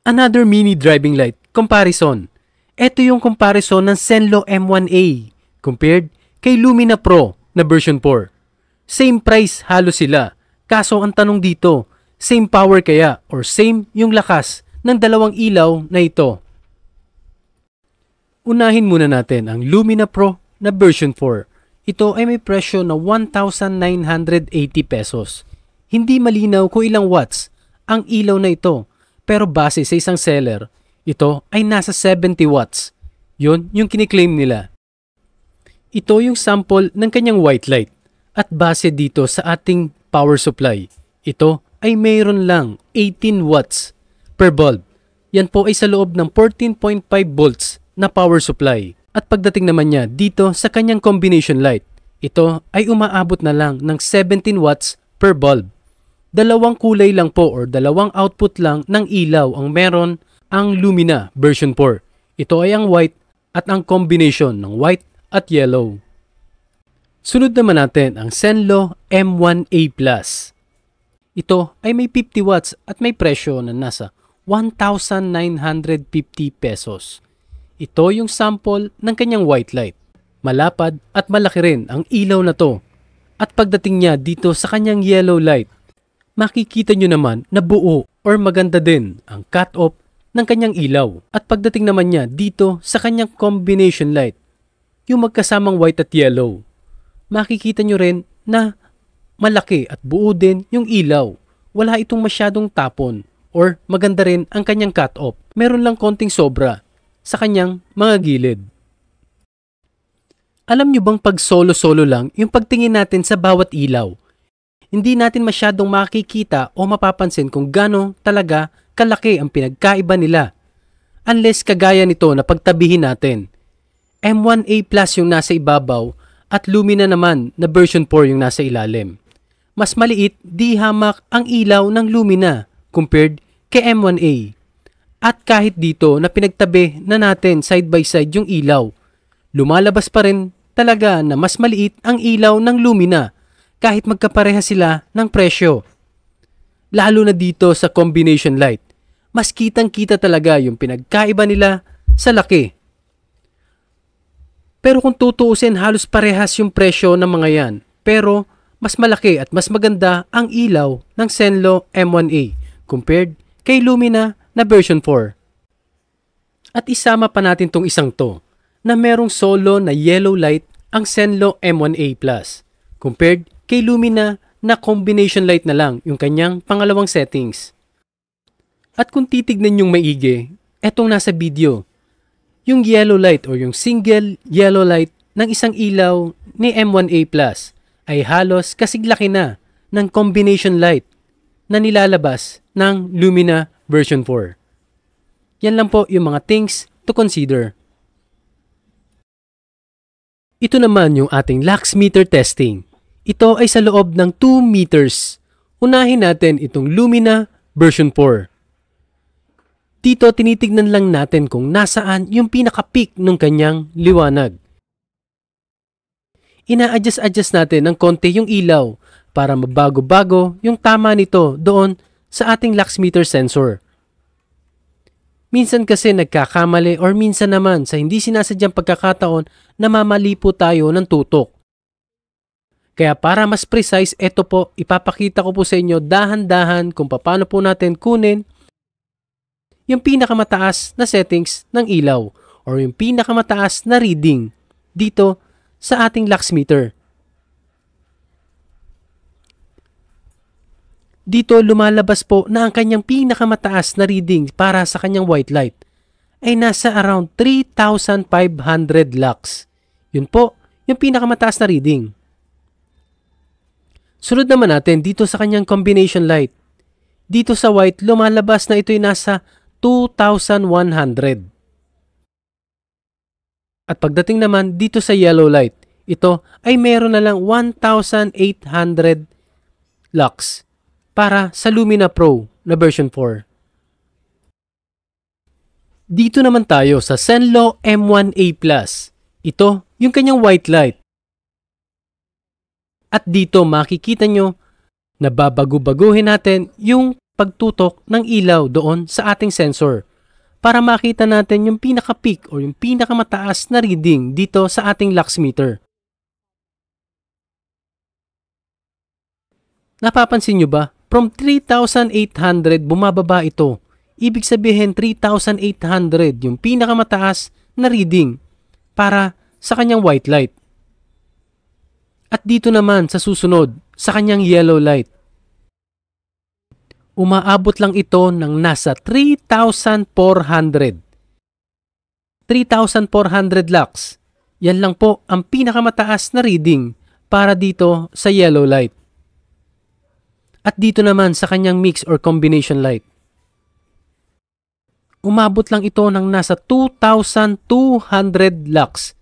Another mini driving light comparison. Ito yung comparison ng Zenlo M1A compared kay Lumina Pro na version 4. Same price halos sila. Kaso ang tanong dito, same power kaya or same yung lakas ng dalawang ilaw na ito? Unahin muna natin ang Lumina Pro na version 4. Ito ay may presyo na 1,980 pesos. Hindi malinaw kung ilang watts ang ilaw na ito, pero base sa isang seller, ito ay nasa 70 watts. Yun yung kiniklaim nila. Ito yung sample ng kanyang white light at base dito sa ating power supply, ito ay mayroon lang 18 watts per bulb. Yan po ay sa loob ng 14.5 volts na power supply. At pagdating naman niya dito sa kanyang combination light, ito ay umaabot na lang ng 17 watts per bulb. Dalawang kulay lang po or dalawang output lang ng ilaw ang meron ang Lumina version 4. Ito ay ang white at ang combination ng white at yellow. Sunod naman natin ang Zenlo M1A+. Ito ay may 50 watts at may presyo na nasa 1,950 pesos. Ito yung sample ng kanyang white light. Malapad at malaki rin ang ilaw na to. At pagdating niya dito sa kanyang yellow light, makikita nyo naman na buo or maganda din ang cut-off ng kanyang ilaw. At pagdating naman niya dito sa kanyang combination light, yung magkasamang white at yellow, makikita nyo rin na malaki at buo din yung ilaw. Wala itong masyadong tapon or maganda rin ang kanyang cut-off. Meron lang konting sobra sa kanyang mga gilid. Alam nyo bang pag solo-solo lang yung pagtingin natin sa bawat ilaw, hindi natin masyadong makikita o mapapansin kung gaano talaga kalaki ang pinagkaiba nila. Unless kagaya nito na pagtabihin natin. M1A Plus yung nasa ibabaw at Lumina naman na version 4 yung nasa ilalim. Mas maliit, di hamak ang ilaw ng Lumina compared kay M1A. At kahit dito na pinagtabi na natin side by side yung ilaw, lumalabas pa rin talaga na mas maliit ang ilaw ng Lumina kahit magkapareha sila ng presyo. Lalo na dito sa combination light, mas kitang-kita talaga yung pinagkaiba nila sa laki. Pero kung tutuusin, halos parehas yung presyo ng mga yan. Pero mas malaki at mas maganda ang ilaw ng Zenlo M1A compared kay Lumina na version 4. At isama pa natin tong isang to na merong solo na yellow light ang Zenlo M1A Plus compared kay Lumina na combination light na lang yung kanyang pangalawang settings. At kung titignan yung maigi, etong nasa video, yung yellow light or yung single yellow light ng isang ilaw ni M1A Plus ay halos kasiglaki na ng combination light na nilalabas ng Lumina version 4. Yan lang po yung mga things to consider. Ito naman yung ating lux meter testing. Ito ay sa loob ng 2 meters. Unahin natin itong Lumina version 4. Dito tinitignan lang natin kung nasaan yung pinaka-peak ng kanyang liwanag. Ina-adjust natin ng konti yung ilaw para mabago-bago yung tama nito doon sa ating lux meter sensor. Minsan kasi nagkakamali or minsan naman sa hindi sinasadyang pagkakataon namamali po tayo ng tutok. Kaya para mas precise, ito po ipapakita ko po sa inyo dahan-dahan kung paano po natin kunin yung pinakamataas na settings ng ilaw or yung pinakamataas na reading dito sa ating lux meter. Dito lumalabas po na ang kanyang pinakamataas na reading para sa kanyang white light ay nasa around 3,500 lux. Yun po yung pinakamataas na reading. Sunod naman natin dito sa kanyang combination light. Dito sa white lumalabas na ito'y nasa 2,100. At pagdating naman dito sa yellow light, ito ay meron na lang 1,800 lux para sa Lumina Pro na version 4. Dito naman tayo sa Zenlo M1A+. Ito yung kanyang white light. At dito makikita nyo na babago-baguhin natin yung pagtutok ng ilaw doon sa ating sensor para makita natin yung pinaka-peak o yung pinakamataas na reading dito sa ating lux meter. Napapansin nyo ba? From 3,800 bumababa ito. Ibig sabihin 3,800 yung pinakamataas na reading para sa kanyang white light. At dito naman sa susunod, sa kanyang yellow light. Umaabot lang ito ng nasa 3,400. 3,400 lux. Yan lang po ang pinakamataas na reading para dito sa yellow light. At dito naman sa kanyang mix or combination light. Umabot lang ito ng nasa 2,200 lux.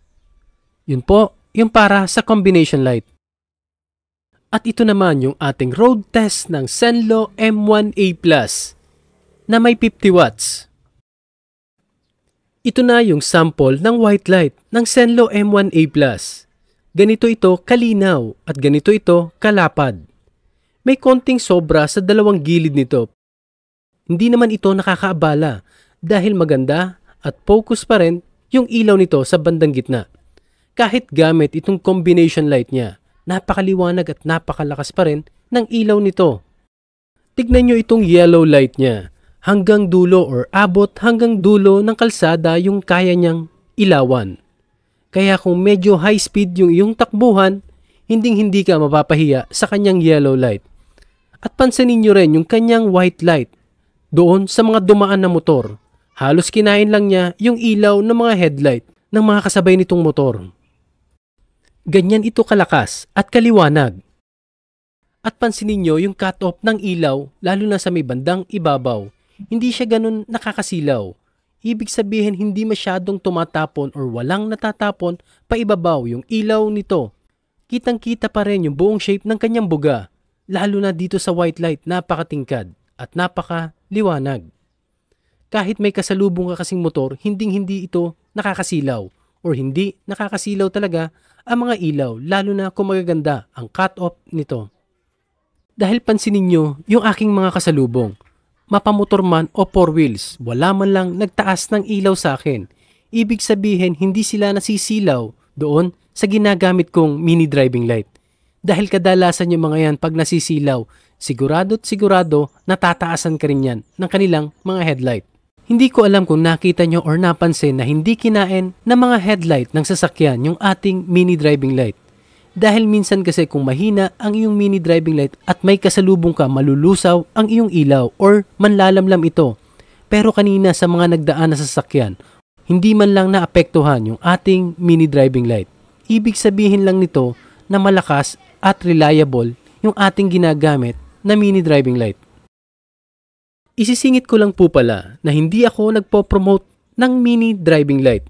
Yun po, yung para sa combination light. At ito naman yung ating road test ng Zenlo M1A Plus na may 50 watts. Ito na yung sample ng white light ng Zenlo M1A Plus. Ganito ito kalinaw at ganito ito kalapad. May konting sobra sa dalawang gilid nito. Hindi naman ito nakakaabala dahil maganda at focus pa rin yung ilaw nito sa bandang gitna. Kahit gamit itong combination light niya, napakaliwanag at napakalakas pa rin ng ilaw nito. Tignan nyo itong yellow light niya. Hanggang dulo or abot hanggang dulo ng kalsada yung kaya niyang ilawan. Kaya kung medyo high speed yung iyong takbuhan, hindi ka mapapahiya sa kanyang yellow light. At pansinin nyo rin yung kanyang white light doon sa mga dumaan na motor. Halos kinain lang niya yung ilaw ng mga headlight ng mga kasabay nitong motor. Ganyan ito kalakas at kaliwanag. At pansinin nyo yung cut-off ng ilaw lalo na sa may bandang ibabaw. Hindi siya ganun nakakasilaw. Ibig sabihin hindi masyadong tumatapon or walang natatapon pa ibabaw yung ilaw nito. Kitang-kita pa rin yung buong shape ng kanyang buga. Lalo na dito sa white light, napakatingkad at napakaliwanag. Kahit may kasalubong ka kasing motor, hindi ito nakakasilaw or hindi nakakasilaw talaga ang mga ilaw, lalo na kung magaganda ang cut-off nito. Dahil pansinin nyo yung aking mga kasalubong, mapamotor man o four wheels, wala man lang nagtaas ng ilaw sa akin. Ibig sabihin, hindi sila nasisilaw doon sa ginagamit kong mini driving light. Dahil kadalasan yung mga yan pag nasisilaw, sigurado't sigurado natataasan ka rin yan ng kanilang mga headlight. Hindi ko alam kung nakita nyo or napansin na hindi kinain ng mga headlight ng sasakyan yung ating mini driving light. Dahil minsan kasi kung mahina ang iyong mini driving light at may kasalubong ka, malulusaw ang iyong ilaw or manlalamlam ito. Pero kanina sa mga nagdaan na sasakyan, hindi man lang naapektuhan yung ating mini driving light. Ibig sabihin lang nito na malakas at reliable yung ating ginagamit na mini driving light. Isisingit ko lang po pala na hindi ako nagpo-promote ng mini driving light.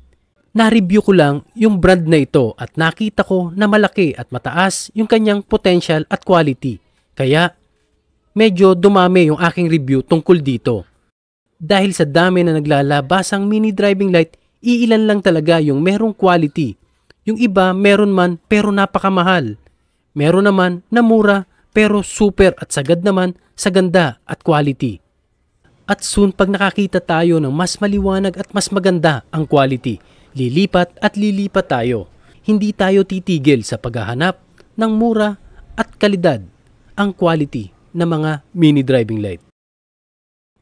Na-review ko lang yung brand na ito at nakita ko na malaki at mataas yung kanyang potential at quality. Kaya medyo dumami yung aking review tungkol dito. Dahil sa dami na naglalabasang mini driving light, iilan lang talaga yung merong quality. Yung iba meron man pero napakamahal. Meron naman na mura pero super at sagad naman sa ganda at quality. At soon pag nakakita tayo ng mas maliwanag at mas maganda ang quality, lilipat at lilipat tayo. Hindi tayo titigil sa paghahanap ng mura at kalidad ang quality ng mga mini driving light.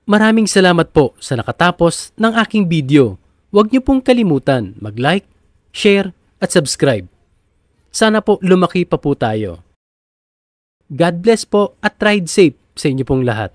Maraming salamat po sa nakatapos ng aking video. Huwag niyo pong kalimutan mag-like, share at subscribe. Sana po lumaki pa po tayo. God bless po at ride safe sa inyo pong lahat.